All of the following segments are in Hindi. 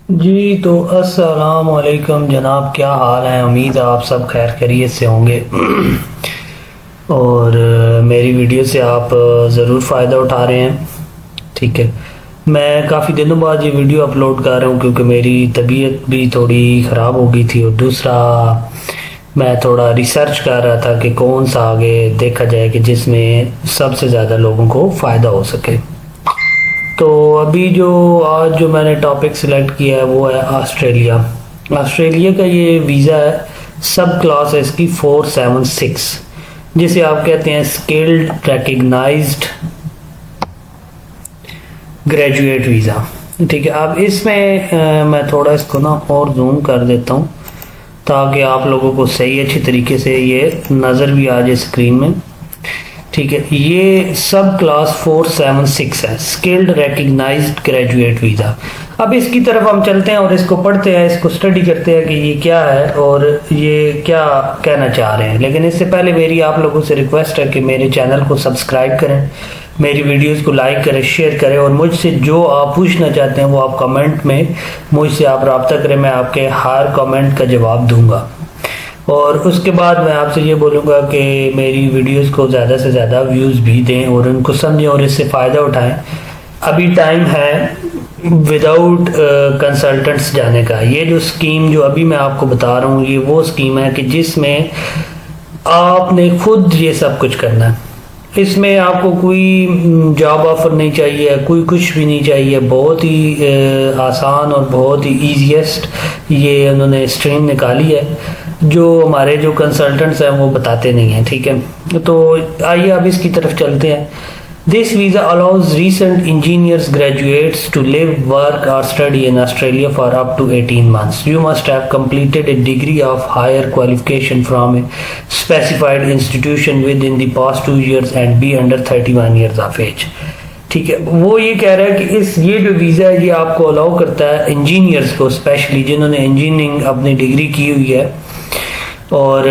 जी तो अस्सलाम वालेकुम जनाब, क्या हाल है। उम्मीद है आप सब खैर खैरियत से होंगे। और मेरी वीडियो से आप ज़रूर फ़ायदा उठा रहे हैं। ठीक है, मैं काफ़ी दिनों बाद ये वीडियो अपलोड कर रहा हूँ क्योंकि मेरी तबीयत भी थोड़ी ख़राब हो गई थी, और दूसरा मैं थोड़ा रिसर्च कर रहा था कि कौन सा आगे देखा जाए कि जिसमें सबसे ज़्यादा लोगों को फ़ायदा हो सके। तो अभी जो आज जो मैंने टॉपिक सिलेक्ट किया है वो है ऑस्ट्रेलिया। ऑस्ट्रेलिया का ये वीज़ा है, सब क्लास है इसकी 476, जिसे आप कहते हैं स्किल्ड रिकग्नाइज्ड ग्रेजुएट वीज़ा। ठीक है, अब इसमें मैं थोड़ा इसको ना और जूम कर देता हूँ ताकि आप लोगों को सही अच्छी तरीके से ये नज़र भी आ जाए स्क्रीन में। ठीक है, ये सब क्लास 476 है, स्किल्ड रिकग्नाइज्ड ग्रेजुएट वीज़ा। अब इसकी तरफ हम चलते हैं और इसको पढ़ते हैं, इसको स्टडी करते हैं कि ये क्या है और ये क्या कहना चाह रहे हैं। लेकिन इससे पहले मेरी आप लोगों से रिक्वेस्ट है कि मेरे चैनल को सब्सक्राइब करें, मेरी वीडियोस को लाइक करें, शेयर करें, और मुझसे जो आप पूछना चाहते हैं वो आप कमेंट में मुझसे आप रब्ता करें, मैं आपके हर कमेंट का जवाब दूंगा। और उसके बाद मैं आपसे ये बोलूँगा कि मेरी वीडियोस को ज़्यादा से ज़्यादा व्यूज़ भी दें और उनको समझें और इससे फ़ायदा उठाएं। अभी टाइम है विदाउट कंसल्टेंट्स जाने का। ये जो स्कीम जो अभी मैं आपको बता रहा हूँ, ये वो स्कीम है कि जिसमें आपने खुद ये सब कुछ करना है। इसमें आपको कोई जॉब ऑफर नहीं चाहिए, कोई कुछ भी नहीं चाहिए। बहुत ही आसान और बहुत ही ईजीएस्ट ये उन्होंने स्ट्रीम निकाली है, जो हमारे जो कंसल्टेंट्स हैं वो बताते नहीं हैं। ठीक है, तो आइए अब इसकी तरफ चलते हैं। This visa allows recent engineers graduates to live, work or study in Australia for up to 18 months. You must have completed a degree of higher qualification from a specified institution within the past 2 years and be under 31 years of age. ठीक है, वो ये कह रहा है कि ये जो वीज़ा है ये आपको अलाउ करता है इंजीनियर्स को, स्पेशली जिन्होंने इंजीनियरिंग अपनी डिग्री की हुई है, और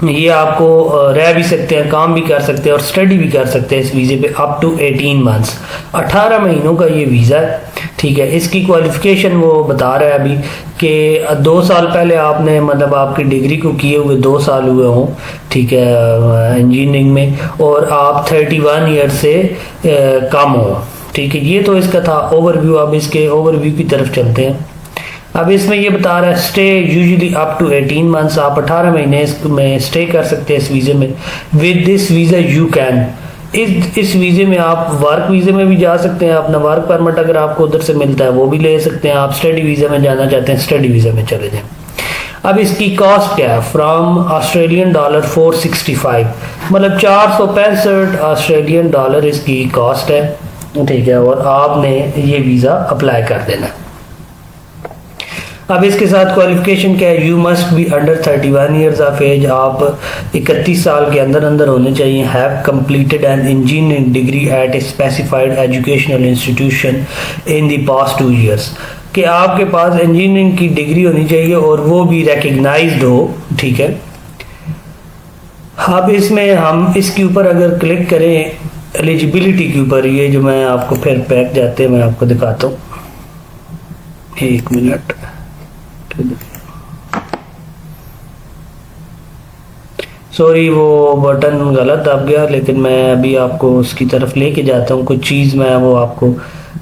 ये आपको रह भी सकते हैं, काम भी कर सकते हैं और स्टडी भी कर सकते हैं इस वीज़े पे अप टू 18 मंथ्स। 18 महीनों का ये वीज़ा है। ठीक है, इसकी क्वालिफिकेशन वो बता रहा है अभी कि 2 साल पहले आपने मतलब आपकी डिग्री को किए हुए 2 साल हुए हों, ठीक है, इंजीनियरिंग में, और आप 31 ईयर से कम हो। ठीक है, ये तो इसका था ओवरव्यू। अब इसके ओवरव्यू की तरफ चलते हैं। अब इसमें ये बता रहा है stay usually up to 18 months, आप 18 महीने इसमें स्टे कर सकते हैं इस वीज़े में। With this visa you can, इस वीज़े में आप वर्क वीज़े में भी जा सकते हैं, अपना वर्क परमिट अगर आपको उधर से मिलता है वो भी ले सकते हैं। आप स्टडी वीज़ा में जाना चाहते हैं, स्टडी वीज़ा में चले जाएं। अब इसकी कॉस्ट क्या है? फ्रॉम ऑस्ट्रेलियन डॉलर 465, मतलब 465 ऑस्ट्रेलियन डॉलर इसकी कॉस्ट है। ठीक है, और आपने ये वीज़ा अप्लाई कर देना है। अब इसके साथ क्वालिफिकेशन क्या है? You must be under 31 years of age, आप 31 साल के अंदर अंदर होने चाहिए। Have completed an engineering degree at a specified educational institution in the past 2 years, कि आपके पास इंजीनियरिंग की डिग्री होनी चाहिए और वो भी रिकग्नाइज्ड हो। ठीक है, अब इसमें हम इसके ऊपर अगर क्लिक करें एलिजिबिलिटी के ऊपर, ये जो मैं आपको फिर बैक जाते हैं मैं आपको दिखाता हूँ, 1 मिनट। सॉरी, वो बटन गलत दब गया, लेकिन मैं अभी आपको उसकी तरफ लेके जाता हूँ। कुछ चीज़ मैं वो आपको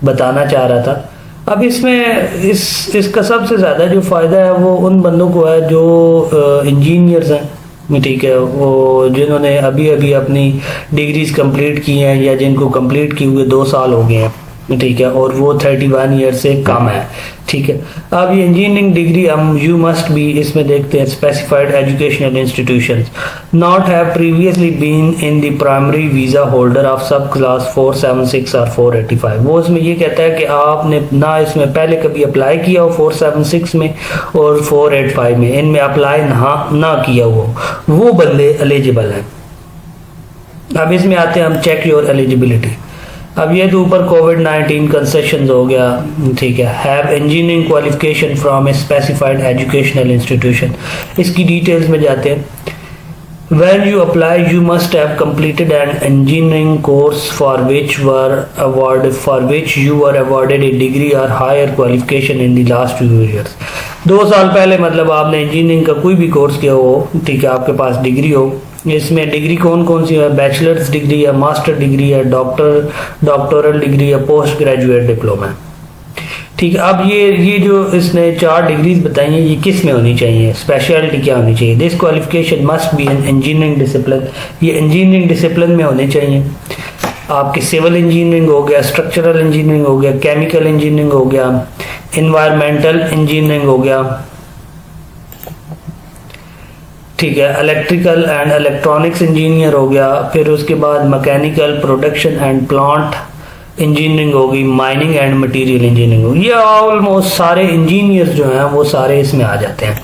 बताना चाह रहा था। अब इसमें इसका सबसे ज़्यादा जो फ़ायदा है वो उन बंदों को है जो इंजीनियर्स हैं। ठीक है, वो जिन्होंने अभी अभी अपनी डिग्रीज कंप्लीट की हैं या जिनको कंप्लीट किए हुए 2 साल हो गए हैं। ठीक है, और वो 31 ईयर से कम है। ठीक है, अब ये इंजीनियरिंग डिग्री हम यू मस्ट बी, इसमें देखते हैं specified educational institutions, not have previously been in the primary visa holder of sub class 476 और 485। वो इसमें ये कहता है कि आपने ना इसमें पहले कभी अप्लाई किया हो 476 में और 485 में, इनमें अप्लाई ना किया हो, वो बंदे एलिजिबल हैं। अब इसमें आते हैं हम चेक योर एलिजिबिलिटी। अब ये तो ऊपर कोविड-19 कंसेशन हो गया। ठीक है, have engineering qualification from A specified educational institution, इसकी डिटेल्स में जाते हैं। When you apply, you must have completed an engineering course for which you were awarded a degree or higher qualification in the last 2 years. 2 साल पहले मतलब आपने इंजीनियरिंग का कोई भी कोर्स किया हो, ठीक है, आपके पास डिग्री हो। इसमें डिग्री कौन कौन सी है? बैचलर्स डिग्री है, मास्टर डिग्री है, डॉक्टोरल डिग्री है, पोस्ट ग्रेजुएट डिप्लोमा। ठीक है, अब ये जो इसने 4 डिग्रीज बताई हैं, ये किस में होनी चाहिए? स्पेशलिटी क्या होनी चाहिए? This qualification must be in engineering discipline, ये इंजीनियरिंग डिसिप्लिन में होने चाहिए। आपकी सिविल इंजीनियरिंग हो गया, स्ट्रक्चरल इंजीनियरिंग हो गया, केमिकल इंजीनियरिंग हो गया, इन्वायरमेंटल इंजीनियरिंग हो गया, ठीक है, इलेक्ट्रिकल एंड इलेक्ट्रॉनिक्स इंजीनियर हो गया, फिर उसके बाद mechanical, production and plant engineering होगी, माइनिंग एंड मटेरियल इंजीनियरिंग होगी। ये ऑलमोस्ट सारे इंजीनियर्स जो हैं वो सारे इसमें आ जाते हैं,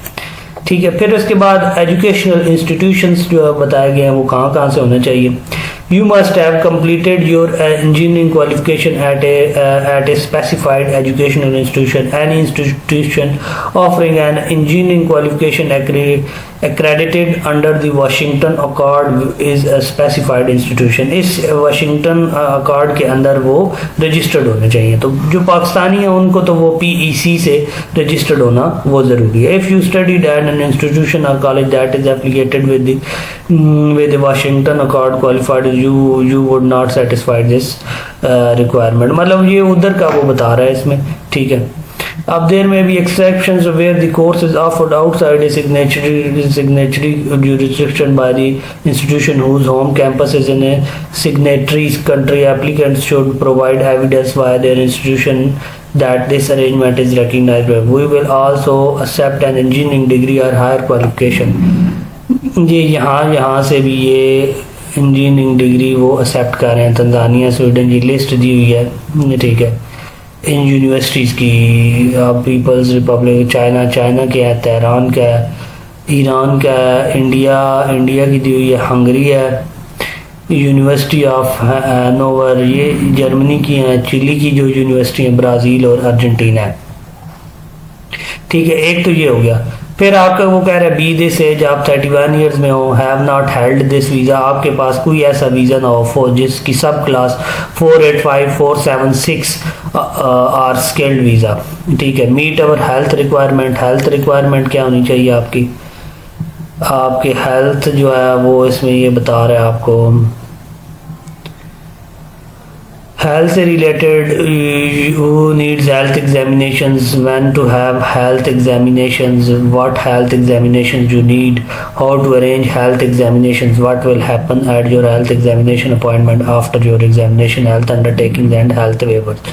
ठीक है। फिर उसके बाद एजुकेशनल इंस्टीट्यूशंस जो बताए गए हैं वो कहाँ कहाँ से होने चाहिए? You must have completed your engineering qualification at a specified educational institution. Any institution offering an engineering qualification accredited under the Washington Accord is a specified institution. इस Washington Accord के अंदर वो registered होने चाहिए। तो जो पाकिस्तानी हैं उनको तो वो PEC से registered होना वो ज़रूरी है। If you studied at an institution or college that is affiliated with the Washington Accord qualified, you would not satisfy this requirement। मतलब ये उधर का वो बता रहा है इसमें, ठीक है। अब there may be exceptions where the course is offered outside a signatory jurisdiction by the institution whose home campus is in a signatory country. Applicants should provide evidence via their institution that this arrangement is recognized. We will also accept an engineering degree or higher qualification। ये यहाँ से भी ये इंजीनियरिंग डिग्री वो एक्सेप्ट कर रहे हैं। तंजानिया, स्वीडन की लिस्ट दी हुई है, ठीक है, इन यूनिवर्सिटीज़ की। पीपल्स रिपब्लिक चाइना के है, तेहरान का है, ईरान का है, इंडिया की दी हुई है, हंगरी है, यूनिवर्सिटी ऑफ हैनोवर ये जर्मनी की है, चिली की जो यूनिवर्सिटी है, ब्राज़ील और अर्जेंटीना है, ठीक है। एक तो ये हो गया। फिर आपका वो कह रहा है बी दिस एज, आप 31 ईयर्स में हो, have not held this visa, आपके पास कोई ऐसा वीज़ा ना हो फॉर जिसकी सब क्लास 485, 476 आर स्किल्ड वीज़ा, ठीक है। Meet our health requirement, health requirement क्या होनी चाहिए आपकी? आपकी हेल्थ जो है वो इसमें ये बता रहा है आपको, health related, who needs health examinations, when to have health examinations, what health examinations you need, how to arrange health examinations, what will happen at your health examination appointment, after your examination, health undertakings and health waivers,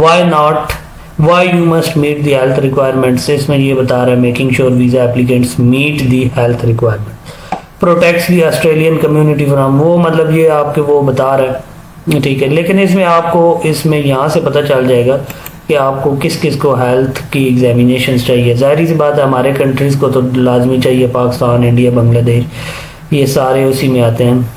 why you must meet the health requirements। इसमें ये बता रहा है making sure visa applicants meet the health requirement, protects the Australian community from, वो मतलब ये आपके वो बता रहा है, ठीक है। लेकिन इसमें आपको इसमें यहाँ से पता चल जाएगा कि आपको किस किस को हेल्थ की एग्जामिनेशन चाहिए। ज़ाहिर सी बात है हमारे कंट्रीज़ को तो लाजमी चाहिए, पाकिस्तान, इंडिया, बांग्लादेश, ये सारे उसी में आते हैं।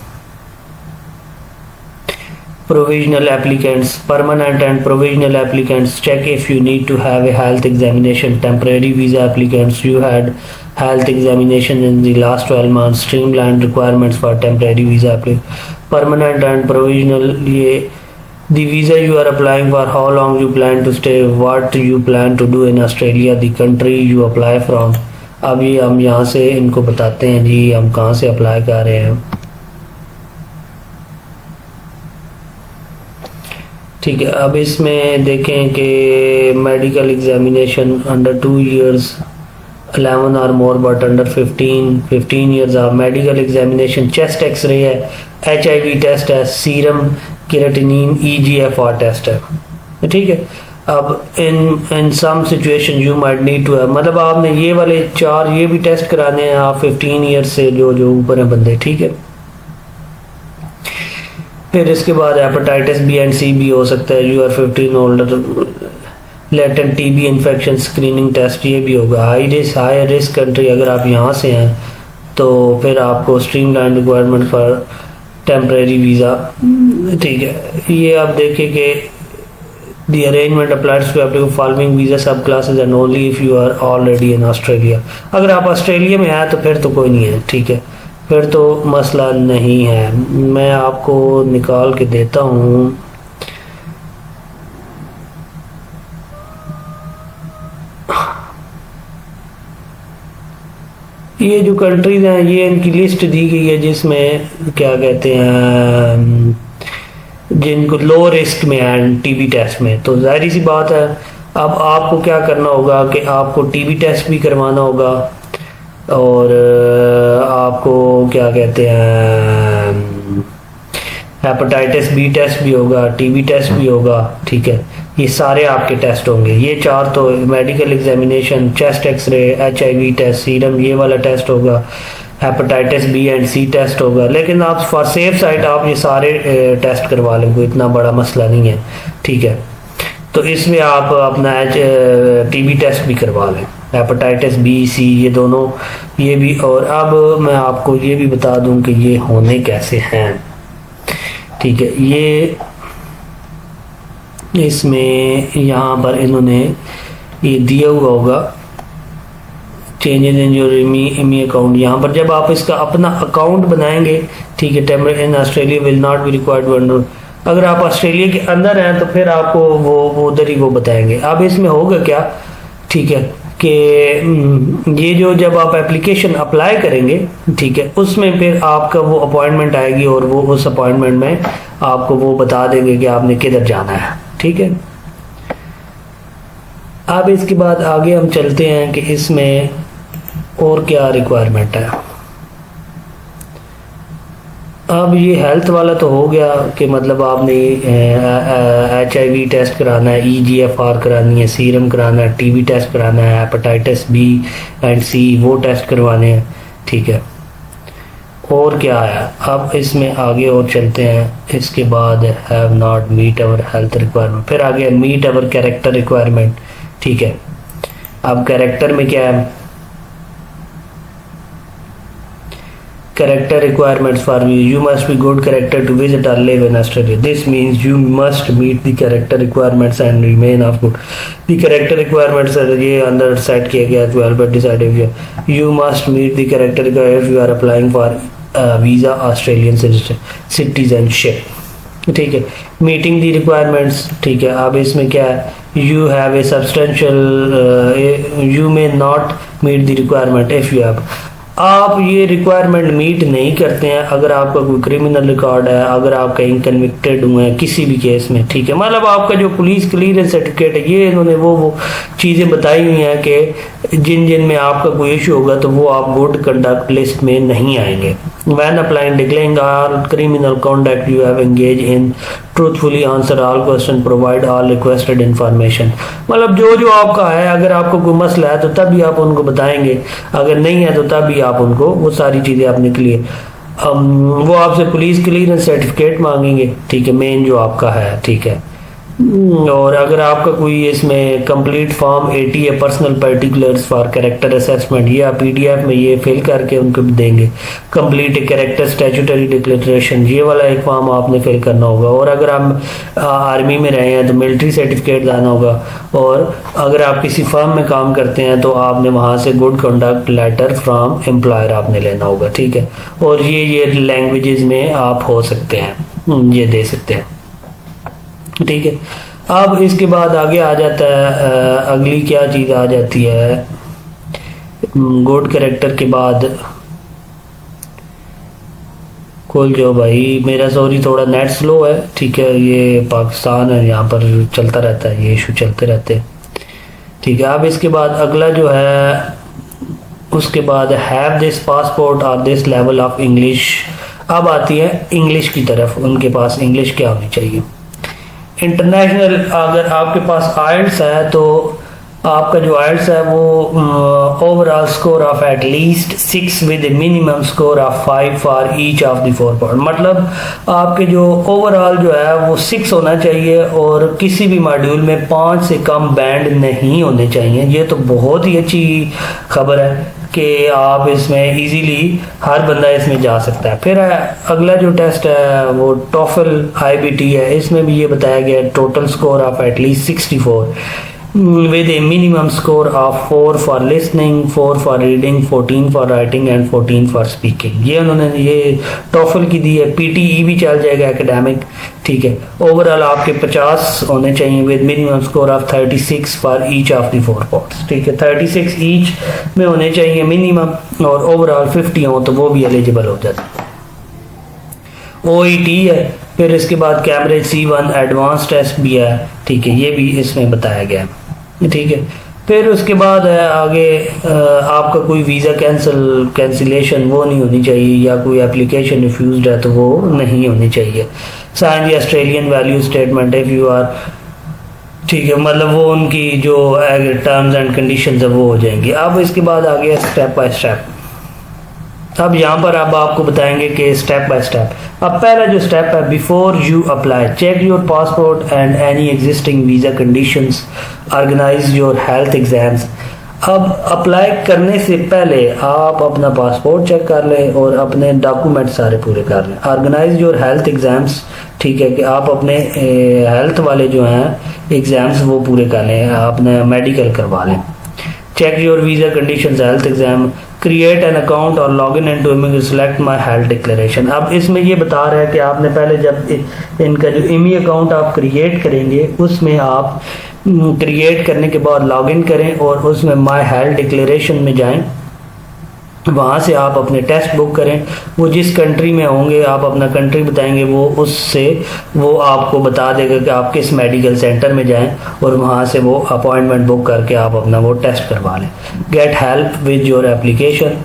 provisional applicants, permanent and provisional applicants, check if you need to have a health examination, temporary visa applicants, you had health examination in the last 12 months, streamlined requirements for temporary visa applicants, permanent and provisional, ये the visa you are applying for, how long you plan to stay, what you plan to do in Australia, the country you apply from। अभी हम यहाँ से इनको बताते हैं जी हम कहाँ से अप्लाई कर रहे हैं, ठीक है। अब इसमें देखें कि medical examination under 2 years 11 or more but under 15 years of medical examination, chest x-ray है, HIV टेस्ट है, सीरम केराटिनिन EGFR टेस्ट है, ठीक है। अब in some situation you might need to, मतलब आपने ये वाले 4 ये भी टेस्ट कराने हैं आप 15 ईयर्स से जो ऊपर है बंदे, ठीक है। फिर इसके बाद हेपेटाइटिस बी एंड सी भी हो सकता है, you are 15 older, latent TB infection screening test ये भी होगा। हाई रिस्क कंट्री अगर आप यहाँ से हैं तो फिर आपको streamline requirement for temporary visa, ठीक है। ये आप देखें कि the arrangement applies to applicable following visa subclasses and only if you are already in Australia. अगर आप ऑस्ट्रेलिया में आए तो फिर तो कोई नहीं है, ठीक है। फिर तो मसला नहीं है। मैं आपको निकाल के देता हूँ। ये जो कंट्रीज हैं ये इनकी लिस्ट दी गई है, जिसमें क्या कहते हैं जिनको लो रिस्क में है टीबी टेस्ट में। तो जाहिर सी बात है, अब आपको क्या करना होगा कि आपको टीबी टेस्ट भी करवाना होगा, और आपको क्या कहते हैं हेपेटाइटिस बी टेस्ट भी होगा, टीबी टेस्ट भी होगा। ठीक है, ये सारे आपके टेस्ट होंगे। ये 4 तो medical examination, chest x ray, HIV test, serum ये वाला टेस्ट होगा, hepatitis B and C test होगा। लेकिन आप फॉर सेफ साइड आप ये सारे टेस्ट करवा लें, कोई इतना बड़ा मसला नहीं है। ठीक है, तो इसमें आप अपना टीबी टेस्ट भी करवा लें, हेपेटाइटिस बी सी ये दोनों, ये भी। और अब मैं आपको ये भी बता दूं कि ये होने कैसे हैं। ठीक है, ये इसमें यहाँ पर इन्होंने ये दिया हुआ होगा changes in your Emmy account. यहाँ पर जब आप इसका अपना अकाउंट बनाएंगे, ठीक है, temporary in Australia will not be required to enrol. अगर आप ऑस्ट्रेलिया के अंदर हैं तो फिर आपको वो उधर ही वो बताएंगे। अब इसमें होगा क्या, ठीक है, कि ये जो जब आप एप्लीकेशन अप्लाई करेंगे, ठीक है, उसमें फिर आपका वो अपॉइंटमेंट आएगी, और वो उस अपॉइंटमेंट में आपको वो बता देंगे कि आपने किधर जाना है। ठीक है, अब इसके बाद आगे हम चलते हैं कि इसमें और क्या रिक्वायरमेंट है। अब ये हेल्थ वाला तो हो गया कि मतलब आपने HIV टेस्ट कराना है, EGFR करानी है, सीरम कराना है, टीबी टेस्ट कराना है, हेपेटाइटिस बी एंड सी वो टेस्ट करवाने हैं। ठीक है, और क्या है, अब इसमें आगे और चलते हैं। इसके बाद have not meet our health requirement, फिर आगे मीट अवर कैरेक्टर रिक्वायरमेंट। ठीक है, अब कैरेक्टर में क्या है, character requirements for you must be good character to visit or live in Australia. This means you must meet the character requirements and remain of good. The character requirements are ये अंदर सेट किया गया 12 पर डिसाइडेड किया। You must meet the character requirements if you are applying for visa Australian citizenship. ठीक है, मीटिंग दी रिक्वायरमेंट्स। ठीक है, अब इसमें क्या है, you have a substantial, you may not meet the requirement if you have, आप ये रिक्वायरमेंट मीट नहीं करते हैं अगर आपका कोई क्रिमिनल रिकॉर्ड है, अगर आप कहीं कन्विक्टेड हुए हैं किसी भी केस में। ठीक है, मतलब आपका जो पुलिस क्लियरेंस सर्टिफिकेट है, ये इन्होंने वो चीज़ें बताई हुई हैं कि जिन जिन में आपका कोई इशू होगा तो वो आप गुड कंडक्ट लिस्ट में नहीं आएंगे। When applying declaring all criminal conduct you have engage in truthfully answer all question provide all requested information. मतलब जो जो आपका है, अगर आपको कोई मसला है तो तभी आप उनको बताएंगे, अगर नहीं है तो तभी आप उनको वो सारी चीज़ें आपने क्लियर, वो आपसे पुलिस क्लियरेंस सर्टिफिकेट मांगेंगे। ठीक है, मेन जो आपका है। ठीक है, और अगर आपका कोई इसमें कंप्लीट फॉर्म 80 है personal particulars for character assessment, ये आप PDF में ये फिल करके उनको देंगे। कंप्लीट कैरेक्टर स्टैट्यूटरी डिक्लेरेशन, ये वाला एक फॉर्म आपने फिल करना होगा। और अगर आप आर्मी में रहे हैं तो मिलिट्री सर्टिफिकेट लाना होगा। और अगर आप किसी फर्म में काम करते हैं तो आपने वहाँ से good conduct letter from employer आपने लेना होगा। ठीक है, और ये लैंग्वेजेस में आप हो सकते हैं, ये दे सकते हैं। ठीक है, अब इसके बाद आगे आ जाता है अगली क्या चीज़ आ जाती है, गुड कैरेक्टर के बाद खोल जो भाई, मेरा सॉरी थोड़ा नेट स्लो है। ठीक है, ये पाकिस्तान है, यहाँ पर चलता रहता है, ये इशू चलते रहते हैं। ठीक है, अब इसके बाद अगला जो है, उसके बाद हैव दिस पासपोर्ट और दिस लेवल ऑफ इंग्लिश। अब आती है इंग्लिश की तरफ, उनके पास इंग्लिश क्या होनी चाहिए। इंटरनेशनल, अगर आपके पास आइल्स है तो आपका जो आइल्स है वो overall score of at least 6 with minimum score of 5 for each of the 4 point. मतलब आपके जो ओवरऑल जो है वो 6 होना चाहिए, और किसी भी मॉड्यूल में 5 से कम बैंड नहीं होने चाहिए। ये तो बहुत ही अच्छी खबर है कि आप इसमें इजीली हर बंदा इसमें जा सकता है। फिर अगला जो टेस्ट है वो टॉफल IBT है, इसमें भी ये बताया गया total score of at least 64 with a minimum score of 4 for listening, 4 for reading, 14 for writing and 14 for speaking। ये उन्होंने ये टॉफल की दी है। पीटीई भी चल जाएगा एकेडमिक, ठीक है। ओवरऑल आपके 50 होने चाहिए with minimum score of 36 for each of the 4 parts, ठीक है। 36 ईच में होने चाहिए मिनिमम, और ओवरऑल 50 हो तो वो भी एलिजिबल हो जाता है। OET है, फिर इसके बाद कैम्ब्रिज C1 एडवांस टेस्ट भी है, ठीक है, ये भी इसमें बताया गया है, ठीक है। फिर उसके बाद है आगे आपका कोई वीज़ा कैंसिलेशन वो नहीं होनी चाहिए, या कोई एप्लीकेशन रिफ्यूज्ड है तो वो नहीं होनी चाहिए। Sign the Australian value statement if you are, ठीक है, मतलब वो उनकी जो टर्म्स एंड कंडीशंस है वो हो जाएंगी। अब इसके बाद आ गया स्टेप बाय स्टेप। अब यहाँ पर अब आपको बताएंगे कि स्टेप बाय स्टेप। अब पहला जो स्टेप है, before you apply check your passport and any existing visa conditions, organise your health exams. अब अप्लाई करने से पहले आप अपना पासपोर्ट चेक कर लें और अपने डॉक्यूमेंट सारे पूरे कर लें। ऑर्गेनाइज योर हेल्थ एग्जाम्स, ठीक है, कि आप अपने हेल्थ वाले जो हैं एग्जाम्स वो पूरे कर लें, अपने मेडिकल करवा लें। Check your visa conditions, health exam, create an account और log in and select my health declaration. अब इसमें ये बता रहा है कि आपने पहले जब इनका जो इमी अकाउंट आप क्रिएट करेंगे उसमें आप क्रिएट करने के बाद लॉग इन करें और उसमें माई हेल्थ डिक्लेरेशन में जाएं, वहाँ से आप अपने टेस्ट बुक करें। वो जिस कंट्री में होंगे आप अपना कंट्री बताएंगे, वो उससे वो आपको बता देगा कि आप किस मेडिकल सेंटर में जाएं और वहाँ से वो अपॉइंटमेंट बुक करके आप अपना वो टेस्ट करवा लें। Get help with your application,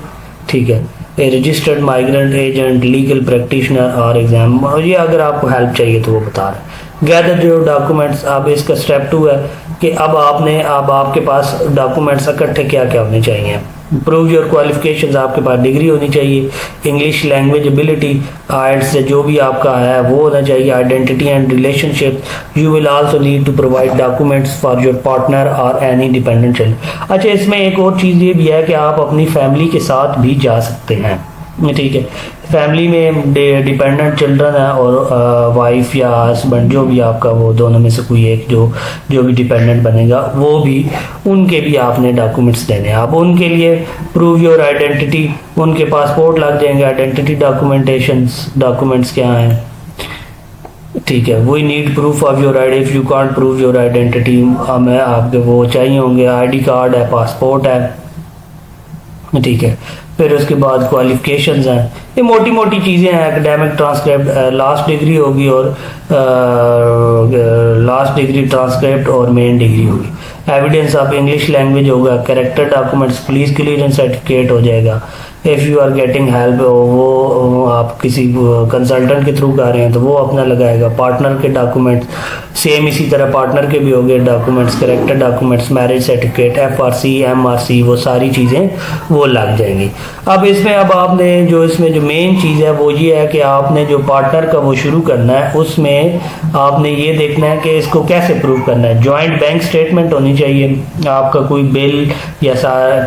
ठीक है, a registered migrant agent, legal practitioner और एग्जाम, और ये अगर आपको हेल्प चाहिए तो वो बता रहे हैं। गैदर योर डॉक्यूमेंट्स, अब इसका स्टेप 2 है कि अब आपके पास डॉक्यूमेंट्स इकट्ठे क्या क्या होने चाहिए। प्रूव योर क्वालिफिकेशंस, आपके पास डिग्री होनी चाहिए। इंग्लिश लैंग्वेज एबिलिटी, आइल्स से जो भी आपका है वो होना चाहिए। Identity and relationship, you will also need to provide documents for your partner और एनी डिपेंडेंट चाइल्ड। अच्छा, इसमें एक और चीज़ ये भी है कि आप अपनी फैमिली के साथ भी जा सकते हैं, ठीक है। फैमिली में डिपेंडेंट चिल्ड्रन है और वाइफ या हस्बैंड जो भी आपका, वो दोनों में से कोई एक जो भी डिपेंडेंट बनेगा वो भी, उनके भी आपने डॉक्यूमेंट्स देने हैं। आप उनके लिए प्रूव योर आइडेंटिटी, उनके पासपोर्ट लग जाएंगे। आइडेंटिटी डॉक्यूमेंट्स क्या हैं, ठीक है। We need proof of your ID if you can't prove your identity, हमें आपके वो चाहिए होंगे। आईडी कार्ड है, पासपोर्ट है, ठीक है। फिर उसके बाद क्वालिफिकेशंस हैं, ये मोटी मोटी चीज़ें हैं। एकेडमिक ट्रांसक्रिप्ट, लास्ट डिग्री होगी और लास्ट डिग्री ट्रांसक्रिप्ट और मेन डिग्री होगी। एविडेंस ऑफ इंग्लिश लैंग्वेज होगा। Character documents, police clearance certificate हो जाएगा। If you are getting help, वो आप किसी कंसल्टेंट के थ्रू कर रहे हैं तो वो अपना लगाएगा। पार्टनर के डॉक्यूमेंट्स सेम इसी तरह पार्टनर के भी हो गए documents. Character documents, marriage certificate, FRC MRC, वो सारी चीज़ें वो लग जाएंगी। अब इसमें आपने इसमें जो मेन चीज़ है वो ये है कि आपने जो पार्टनर का वो शुरू करना है, उसमें आपने ये देखना है कि इसको कैसे प्रूव करना है। जॉइंट बैंक स्टेटमेंट होनी चाहिए, आपका कोई बिल या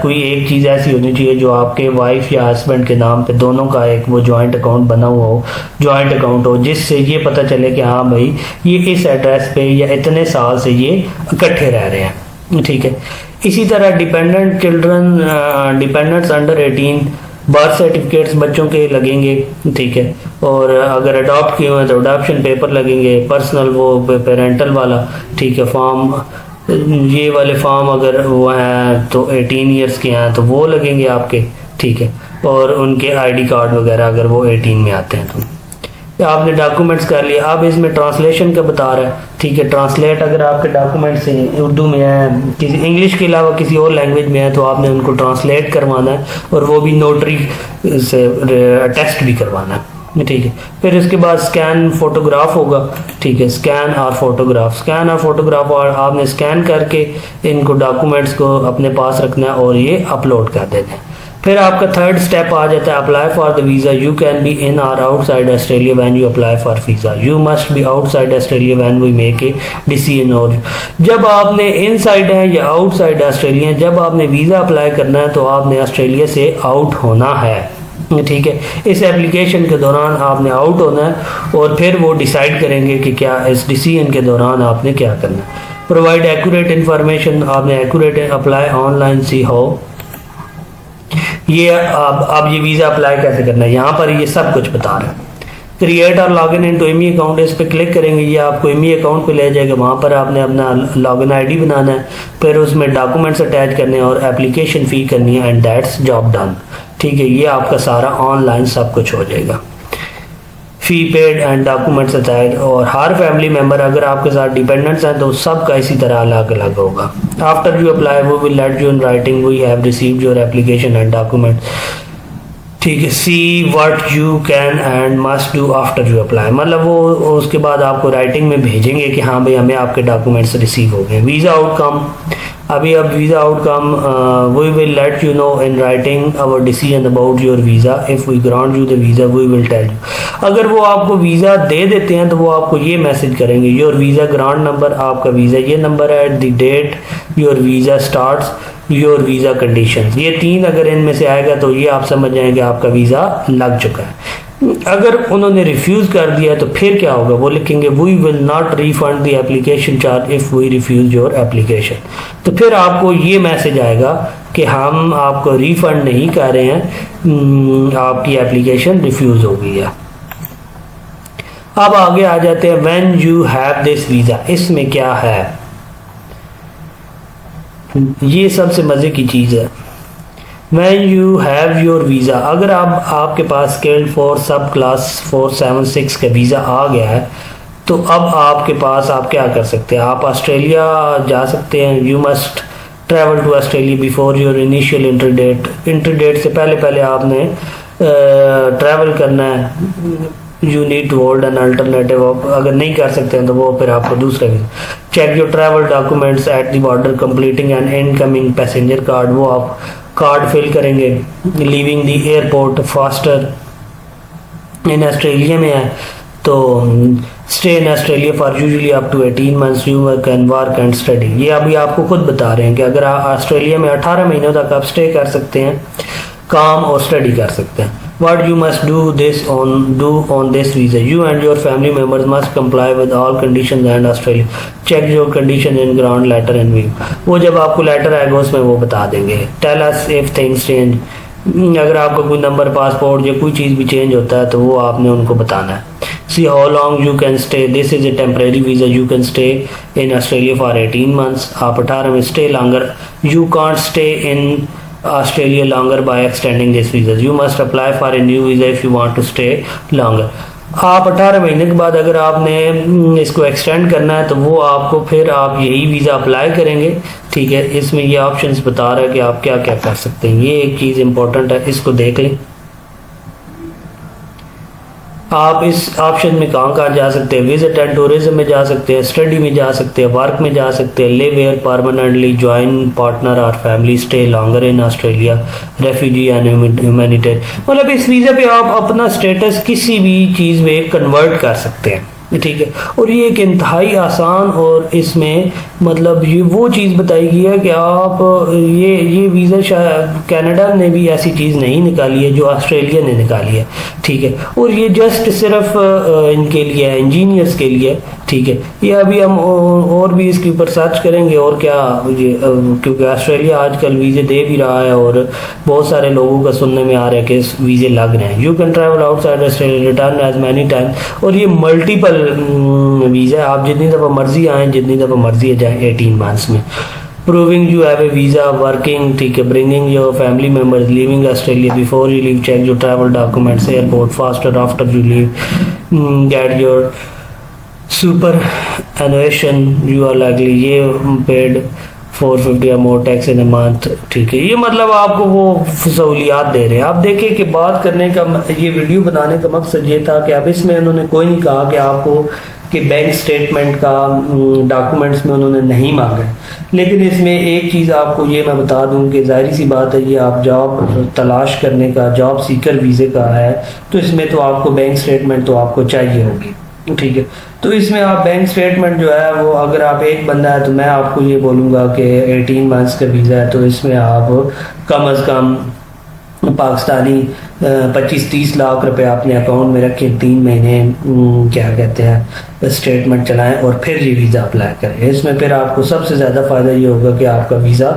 कोई एक चीज़ ऐसी होनी चाहिए जो आपके वाइफ या हस्बैंड के नाम पे दोनों का एक वो जॉइंट अकाउंट बना हुआ हो, जॉइंट अकाउंट हो, जिससे ये पता चले कि हाँ भाई ये इस एड्रेस पे या इतने साल से ये इकट्ठे रह रहे हैं, ठीक है। इसी तरह dependent children, dependents under 18, birth certificates बच्चों के लगेंगे, ठीक है। और अगर अडॉप्ट किए हुए तो अडॉप्शन पेपर लगेंगे। पर्सनल वो पेरेंटल वाला, ठीक है, फॉर्म, ये वाले फॉर्म अगर वो हैं तो 18 ईयर्स के हैं तो वो लगेंगे आपके, ठीक है। और उनके आईडी कार्ड वगैरह अगर वो 18 में आते हैं तो आपने डॉक्यूमेंट्स कर लिया। अब इसमें ट्रांसलेशन का बता रहा है, ठीक है। ट्रांसलेट अगर आपके डॉक्यूमेंट्स उर्दू में हैं, किसी इंग्लिश के अलावा किसी और लैंग्वेज में है तो आपने उनको ट्रांसलेट करवाना है और वो भी नोटरी से टेस्ट भी करवाना है, ठीक है। फिर इसके बाद स्कैन फोटोग्राफ होगा, ठीक है। स्कैन और फोटोग्राफ और आपने स्कैन करके इनको डॉक्यूमेंट्स को अपने पास रखना है और ये अपलोड कर देना है। फिर आपका थर्ड स्टेप आ जाता है apply for the visa. You can be in और outside Australia when you apply for visa. You must be outside Australia when we make a decision. और जब आपने इनसाइड है या आउटसाइड ऑस्ट्रेलिया, जब आपने वीज़ा अप्लाई करना है तो आपने ऑस्ट्रेलिया से आउट होना है, ठीक है। इस एप्लीकेशन के दौरान आपने आउट होना है और फिर वो डिसाइड करेंगे कि क्या इस डिसीजन के दौरान आपने क्या करना है। प्रोवाइड एक्यूरेट इन्फॉर्मेशन, आपने एक्यूरेट अप्लाई ऑनलाइन सी हो। ये अब ये वीज़ा अप्लाई कैसे करना है, यहाँ पर ये सब कुछ बता रहा है। क्रिएट और login in to Immi account, इस पर क्लिक करेंगे, ये आपको एमी अकाउंट पे ले जाएगा। वहाँ पर आपने अपना लॉगिन आईडी बनाना है, फिर उसमें डॉक्यूमेंट्स अटैच करने हैं और एप्लीकेशन फ़ी करनी है, एंड दैट्स जॉब डन। ठीक है, ये आपका सारा ऑनलाइन सब कुछ हो जाएगा। फ़ी पेड एंड डॉक्यूमेंट्स अटैच, और हर फैमिली मेम्बर अगर आपके साथ डिपेंडेंट्स हैं तो सबका इसी तरह अलग अलग होगा। After you apply we will let you in writing we have received your application and document. ठीक है, see what you can and must do after you apply, मतलब वो उसके बाद आपको राइटिंग में भेजेंगे कि हाँ भाई हमें आपके डॉक्यूमेंट्स रिसीव हो गए। वीज़ा आउटकम, अभी अब visa outcome we will let you know in writing our decision about your visa, if we grant you the visa we will tell you. अगर वो आपको वीज़ा दे देते हैं तो वो आपको ये मैसेज करेंगे, योर वीज़ा ग्रांट नंबर, आपका वीज़ा ये नंबर है, the date your visa starts, your visa conditions, ये तीन अगर इनमें से आएगा तो ये आप समझ जाएंगे आपका वीज़ा लग चुका है। अगर उन्होंने रिफ्यूज़ कर दिया तो फिर क्या होगा, वो लिखेंगे we will not refund the application charge if we refuse your application. तो फिर आपको ये मैसेज आएगा कि हम आपको रिफ़ंड नहीं कर रहे हैं, आपकी एप्लीकेशन रिफ्यूज़ हो गई है। अब आगे आ जाते हैं when you have this visa, इसमें क्या है, ये सबसे मज़े की चीज़ है। When you have your visa, अगर आपके पास स्किल्ड फॉर सब क्लास 476 का वीज़ा आ गया है तो अब आपके पास आप क्या कर सकते हैं, आप ऑस्ट्रेलिया जा सकते हैं। You must travel to Australia before your initial entry date, entry date से पहले आपने ट्रैवल करना है। You need to hold an alternative, अगर नहीं कर सकते हैं तो वो फिर आपको दूसरा visa. Check your travel documents at the border completing an incoming passenger card, वो आप कार्ड फिल करेंगे। Leaving the airport faster, in Australia में है तो stay in Australia for usually up to 18 months, you can work and study. ये अभी आपको खुद बता रहे हैं कि अगर आप ऑस्ट्रेलिया में 18 महीनों तक आप स्टे कर सकते हैं, काम और स्टडी कर सकते हैं। What you must do on this visa, you and your family members must comply with all conditions and Australia. Check your condition in grant letter and view, वो जब आपको लेटर आएगा उसमें वो बता देंगे। Tell us if things change, अगर आपका कोई नंबर पासपोर्ट या कोई चीज़ भी चेंज होता है तो वो आपने उनको बताना है। See how long you can stay, this is a temporary visa, you can stay in Australia for 18 months, आप 18 में stay longer, you can't stay in Australia longer by extending this visa, you must apply for a new visa if you want to stay longer। आप 18 महीने के बाद अगर आपने इसको एक्सटेंड करना है तो वो आपको फिर आप यही वीज़ा अप्लाई करेंगे। ठीक है, इसमें ये ऑप्शंस बता रहा है कि आप क्या क्या कर सकते हैं। ये एक चीज़ इंपॉर्टेंट है, इसको देख लें। आप इस ऑप्शन में कहाँ जा सकते हैं, विजिट एंड टूरिज्म में जा सकते हैं, स्टडी में जा सकते हैं, वर्क में जा सकते हैं, live here permanently, join partner और family, stay longer in Australia, refugee and humanitarian. मतलब इस वीज़ा पे आप अपना स्टेटस किसी भी चीज़ में कन्वर्ट कर सकते हैं। ठीक है, और ये एक इंतहाई आसान और इसमें मतलब ये वो चीज़ बताई गई है कि आप ये वीज़ा शायद कनाडा ने भी ऐसी चीज़ नहीं निकाली है जो ऑस्ट्रेलिया ने निकाली है। ठीक है, और ये जस्ट सिर्फ इनके लिए है, इंजीनियर्स के लिए। ठीक है, ये अभी हम और भी इसके ऊपर सर्च करेंगे और क्या ये क्योंकि ऑस्ट्रेलिया आजकल वीज़े दे भी रहा है और बहुत सारे लोगों का सुनने में आ रहा है कि वीज़े लग रहे हैं। You can travel outside Australia return as many time, और ये मल्टीपल वीज़ा है, आप जितनी दफ़ा मर्जी आएँ जितनी दफ़ा मर्जी जाएँ 18 मंथ्स में। Proving you have a visa working, ठीक है, bringing your family members, living Australia before you leave, check your travel documents, airport faster after you leave, get your superannuation, you are likely, ये पेड 450 या more tax in a month. ठीक है, ये मतलब आपको वो सहूलियात दे रहे हैं। आप देखिए कि बात करने का, ये वीडियो बनाने का मकसद ये था कि अब इसमें उन्होंने कोई नहीं कहा कि आपको कि बैंक स्टेटमेंट का डॉक्यूमेंट्स में उन्होंने नहीं मांगा, लेकिन इसमें एक चीज़ आपको ये मैं बता दूं कि जाहिर सी बात है, ये आप जॉब तलाश करने का, जॉब सीकर वीज़े का है तो इसमें तो आपको बैंक स्टेटमेंट तो आपको चाहिए होगी। ठीक है, तो इसमें आप बैंक स्टेटमेंट जो है वो, अगर आप एक बंदा है तो मैं आपको ये बोलूँगा कि 18 मंथ्स का वीज़ा है तो इसमें आप कम अज़ कम पाकिस्तानी 25-30 लाख रुपए अपने अकाउंट में रखें, 3 महीने क्या कहते हैं स्टेटमेंट चलाएं और फिर ये वीज़ा अप्लाई करें। इसमें फिर आपको सबसे ज़्यादा फ़ायदा ये होगा कि आपका वीज़ा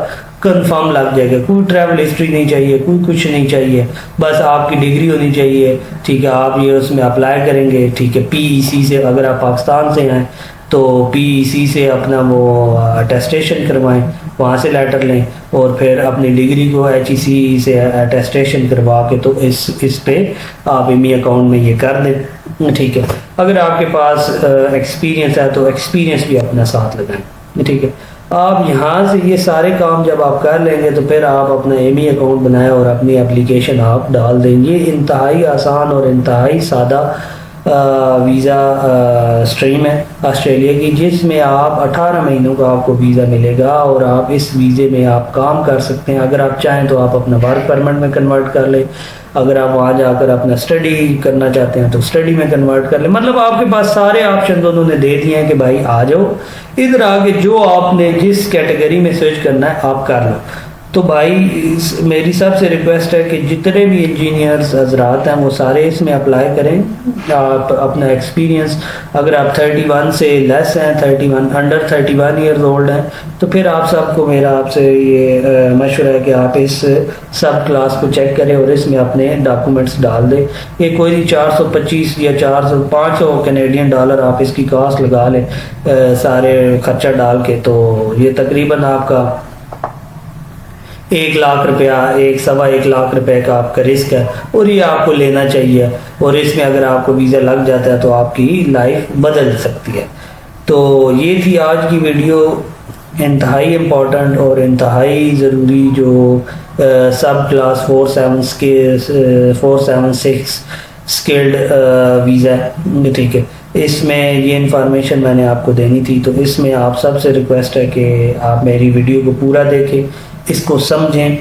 कंफर्म लग जाएगा। कोई ट्रैवल हिस्ट्री नहीं चाहिए, कोई कुछ नहीं चाहिए, बस आपकी डिग्री होनी चाहिए। ठीक है, आप ये उसमें अप्लाई करेंगे। ठीक है, PEC से अगर आप पाकिस्तान से हैं तो PEC से अपना वो अटेस्टेशन करवाएं, वहाँ से लेटर लें और फिर अपनी डिग्री को HEC से अटेस्टेशन करवा के तो इस पे आप एमी अकाउंट में ये कर दें। ठीक है, अगर आपके पास एक्सपीरियंस है तो एक्सपीरियंस भी अपना साथ लगाएं। ठीक है, आप यहाँ से ये सारे काम जब आप कर लेंगे तो फिर आप अपना एमी अकाउंट बनाएं और अपनी एप्लीकेशन आप डाल देंगे। इंतहाई आसान और इंतहाई सादा वीज़ा स्ट्रीम है ऑस्ट्रेलिया की, जिसमें आप 18 महीनों का आपको वीज़ा मिलेगा और आप इस वीज़े में आप काम कर सकते हैं। अगर आप चाहें तो आप अपना वर्क परमिट में कन्वर्ट कर लें, अगर आप वहाँ जाकर अपना स्टडी करना चाहते हैं तो स्टडी में कन्वर्ट कर लें। मतलब आपके पास सारे ऑप्शन उन्होंने दे दिए हैं कि भाई आ जाओ इधर आके जो आपने जिस कैटेगरी में सर्च करना है आप कर लो। तो भाई मेरी सबसे रिक्वेस्ट है कि जितने भी इंजीनियर्स हजरात हैं वो सारे इसमें अप्लाई करें। आप अपना एक्सपीरियंस अगर आप 31 से लेस हैं, 31 अंडर 31 ईयर्स ओल्ड हैं, तो फिर आप सबको मेरा आपसे ये मशवरा है कि आप इस सब क्लास को चेक करें और इसमें अपने डॉक्यूमेंट्स डाल दें। ये कोई 425 या 500 कैनेडियन डॉलर आप इसकी कॉस्ट लगा लें सारे खर्चा डाल के, तो ये तकरीबन आपका 1 लाख रुपया, 1-1.25 लाख रुपए का आपका रिस्क है और ये आपको लेना चाहिए। और इसमें अगर आपको वीज़ा लग जाता है तो आपकी लाइफ बदल सकती है। तो ये थी आज की वीडियो, इंतहाई इम्पोर्टेंट और इंतहाई ज़रूरी जो सब क्लास 476 स्किल्ड वीज़ा है। ठीक है, इसमें ये इन्फॉर्मेशन मैंने आपको देनी थी। तो इसमें आप सबसे रिक्वेस्ट है कि आप मेरी वीडियो को पूरा देखें, इसको समझें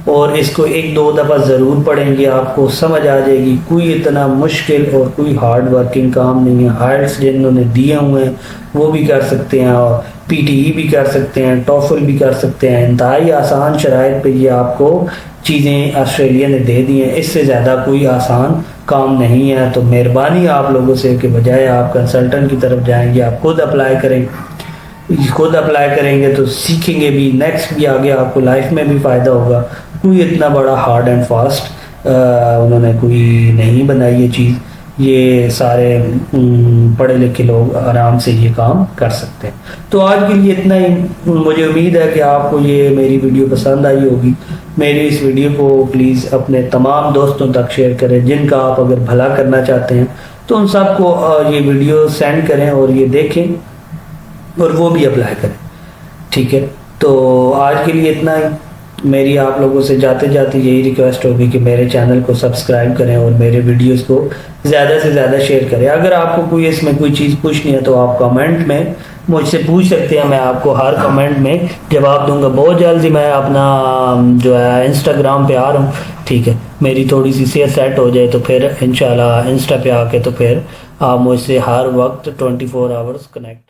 और इसको 1-2 दफ़ा ज़रूर पढ़ेंगे, आपको समझ आ जाएगी। कोई इतना मुश्किल और कोई हार्ड वर्किंग काम नहीं है। हार्ड्स जिन्होंने दिए हुए हैं वो भी कर सकते हैं और PTE भी कर सकते हैं, टॉफल भी कर सकते हैं। इंतहाई आसान शराइत पे ये आपको चीज़ें ऑस्ट्रेलिया ने दे दी हैं, इससे ज़्यादा कोई आसान काम नहीं है। तो मेहरबानी आप लोगों से कि बजाय आप कंसल्टेंट की तरफ जाएंगे आप खुद अप्लाई करें। खुद अप्लाई करेंगे तो सीखेंगे भी, नेक्स्ट भी आगे आपको लाइफ में भी फ़ायदा होगा। कोई इतना बड़ा हार्ड एंड फास्ट उन्होंने कोई नहीं बनाई ये चीज़, ये सारे पढ़े लिखे लोग आराम से ये काम कर सकते हैं। तो आज के लिए इतना ही। मुझे उम्मीद है कि आपको ये मेरी वीडियो पसंद आई होगी। मेरी इस वीडियो को प्लीज़ अपने तमाम दोस्तों तक शेयर करें जिनका आप अगर भला करना चाहते हैं, तो उन सबको ये वीडियो सेंड करें और ये देखें और वो भी अप्लाई करें। ठीक है, तो आज के लिए इतना ही। मेरी आप लोगों से जाते जाते यही रिक्वेस्ट होगी कि मेरे चैनल को सब्सक्राइब करें और मेरे वीडियोस को ज़्यादा से ज़्यादा शेयर करें। अगर आपको कोई इसमें कोई चीज़ पूछनी है तो आप कमेंट में मुझसे पूछ सकते हैं, मैं आपको हर कमेंट में जवाब दूंगा। बहुत जल्दी मैं अपना जो है इंस्टाग्राम पे आ रहा हूँ। ठीक है, मेरी थोड़ी सी सेहत सेट हो जाए तो फिर इंशाल्लाह इंस्टा पे आके तो फिर आप मुझसे हर वक्त 24 आवर्स कनेक्ट